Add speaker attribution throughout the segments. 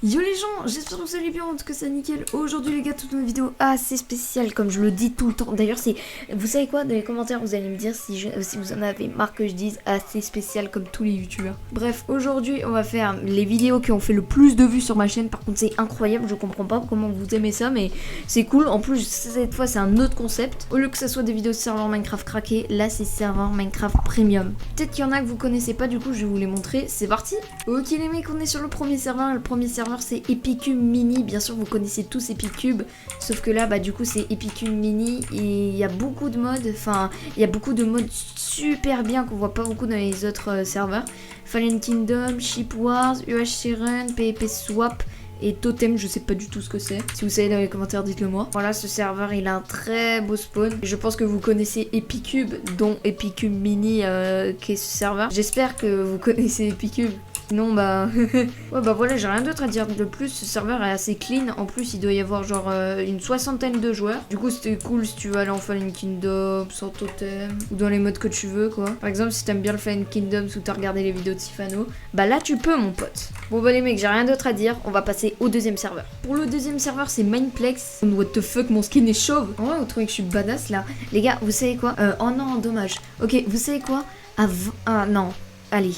Speaker 1: Yo les gens, j'espère que vous allez bien, en tout cas c'est nickel. Aujourd'hui les gars, toute une vidéo assez spéciale comme je le dis tout le temps. D'ailleurs c'est, vous savez quoi, dans les commentaires vous allez me dire si vous en avez marre que je dise assez spécial comme tous les youtubeurs. Bref, aujourd'hui on va faire les vidéos qui ont fait le plus de vues sur ma chaîne. Par contre c'est incroyable, je comprends pas comment vous aimez ça, mais c'est cool. En plus cette fois c'est un autre concept. Au lieu que ça soit des vidéos de serveur Minecraft craqué, là c'est serveur Minecraft Premium. Peut-être qu'il y en a que vous connaissez pas, du coup je vais vous les montrer. C'est parti. Ok les mecs, on est sur le premier serveur. Le premier serveur c'est Epicube Mini, bien sûr vous connaissez tous Epicube, sauf que là bah du coup c'est Epicube Mini et il y a beaucoup de modes, enfin il y a beaucoup de modes super bien qu'on voit pas beaucoup dans les autres serveurs. Fallen Kingdom, Ship Wars, UHC Run, PvP Swap et Totem, je sais pas du tout ce que c'est. Si vous savez dans les commentaires, dites-le moi. Voilà, ce serveur, il a un très beau spawn. Je pense que vous connaissez Epicube, dont Epicube Mini qui est ce serveur. J'espère que vous connaissez Epicube. Non bah ouais bah voilà, j'ai rien d'autre à dire de plus. Ce serveur est assez clean. En plus il doit y avoir genre une soixantaine de joueurs. Du coup c'était cool si tu veux aller en Fallen Kingdom, sans totem, ou dans les modes que tu veux quoi. Par exemple si t'aimes bien le Fallen Kingdom ou t'as regardé les vidéos de Sifano, bah là tu peux mon pote. Bon bah les mecs, j'ai rien d'autre à dire, on va passer au deuxième serveur. Pour le deuxième serveur c'est Mineplex. What the fuck, mon skin est chauve. En vrai vous trouvez que je suis badass là? Les gars vous savez quoi, oh non dommage. Ok vous savez quoi, ah non, allez.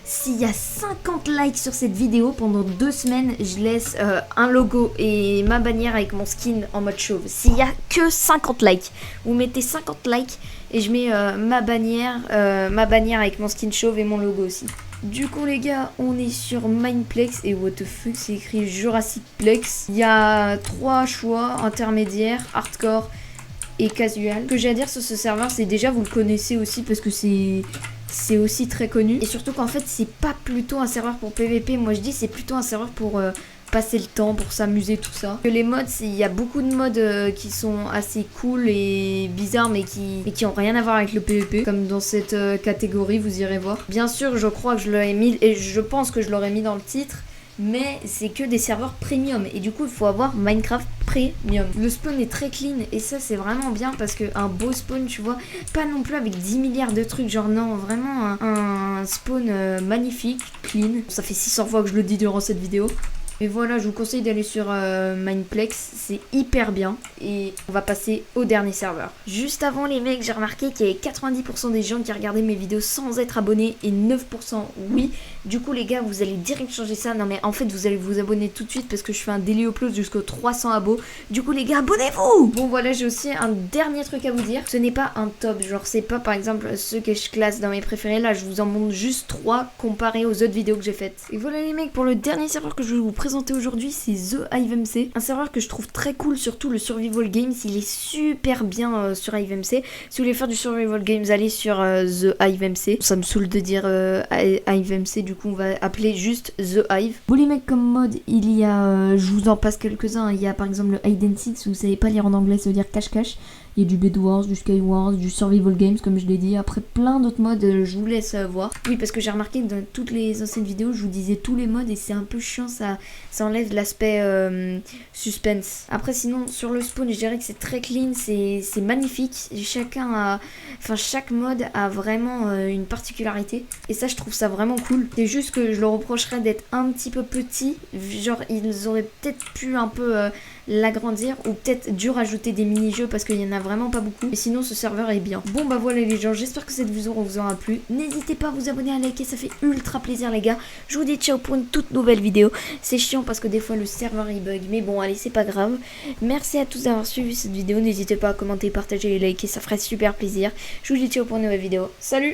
Speaker 1: S'il y a 50 likes sur cette vidéo, pendant 2 semaines, je laisse un logo et ma bannière avec mon skin en mode chauve. S'il y a que 50 likes, vous mettez 50 likes et je mets ma bannière avec mon skin chauve et mon logo aussi. Du coup les gars, on est sur Mineplex et what the fuck, c'est écrit Jurassic Plex. Il y a 3 choix, intermédiaire, hardcore et casual. Ce que j'ai à dire sur ce serveur, c'est déjà vous le connaissez aussi parce que c'est aussi très connu. Et surtout qu'en fait c'est pas plutôt un serveur pour PVP, moi je dis c'est plutôt un serveur pour passer le temps, pour s'amuser, tout ça. Que les modes, il y a beaucoup de modes qui sont assez cool et bizarres mais qui ont rien à voir avec le PVP. Comme dans cette catégorie, vous irez voir. Bien sûr je crois que je l'aurais mis, et je pense que je l'aurais mis dans le titre, mais c'est que des serveurs premium et du coup il faut avoir Minecraft Premium. Le spawn est très clean et ça c'est vraiment bien parce que un beau spawn, tu vois, pas non plus avec 10 milliards de trucs, genre non, vraiment un spawn magnifique, clean. Ça fait 600 fois que je le dis durant cette vidéo. Et voilà, je vous conseille d'aller sur Mineplex, c'est hyper bien. Et on va passer au dernier serveur. Juste avant les mecs, j'ai remarqué qu'il y avait 90% des gens qui regardaient mes vidéos sans être abonnés et 9% oui. Du coup les gars, vous allez direct changer ça. Non mais en fait vous allez vous abonner tout de suite parce que je fais un daily upload jusqu'aux 300 abos. Du coup les gars, abonnez-vous. Bon voilà, j'ai aussi un dernier truc à vous dire. Ce n'est pas un top, genre c'est pas par exemple ceux que je classe dans mes préférés. Là je vous en montre juste 3 comparés aux autres vidéos que j'ai faites. Et voilà les mecs, pour le dernier serveur que je vais vous présenter aujourd'hui, c'est The HiveMC. Un serveur que je trouve très cool, surtout le Survival Games, il est super bien sur HiveMC. Si vous voulez faire du Survival Games, allez sur The HiveMC. Ça me saoule de dire HiveMC, du coup on va appeler juste The Hive. Bon les mecs, comme mode, il y a, je vous en passe quelques-uns, il y a par exemple le Hide and Seek, si vous savez pas lire en anglais, ça veut dire cache-cache. Il y a du Bed Wars, du Sky Wars, du Survival Games comme je l'ai dit. Après plein d'autres modes, je vous laisse voir. Oui, parce que j'ai remarqué que dans toutes les anciennes vidéos, je vous disais tous les modes et c'est un peu chiant, ça enlève l'aspect suspense. Après sinon, sur le spawn, je dirais que c'est très clean, c'est magnifique. Chaque mode a vraiment une particularité. Et ça, je trouve ça vraiment cool. C'est juste que je leur reprocherais d'être un petit peu petit. Genre, ils auraient peut-être pu un peu l'agrandir ou peut-être dû rajouter des mini-jeux parce qu'il y en a vraiment pas beaucoup. Mais sinon ce serveur est bien. Bon bah voilà les gens, j'espère que cette vidéo vous aura plu. N'hésitez pas à vous abonner, à liker, ça fait ultra plaisir les gars. Je vous dis ciao pour une toute nouvelle vidéo. C'est chiant parce que des fois le serveur il bug, mais bon allez, c'est pas grave. Merci à tous d'avoir suivi cette vidéo. N'hésitez pas à commenter, partager et liker, ça ferait super plaisir. Je vous dis ciao pour une nouvelle vidéo. Salut!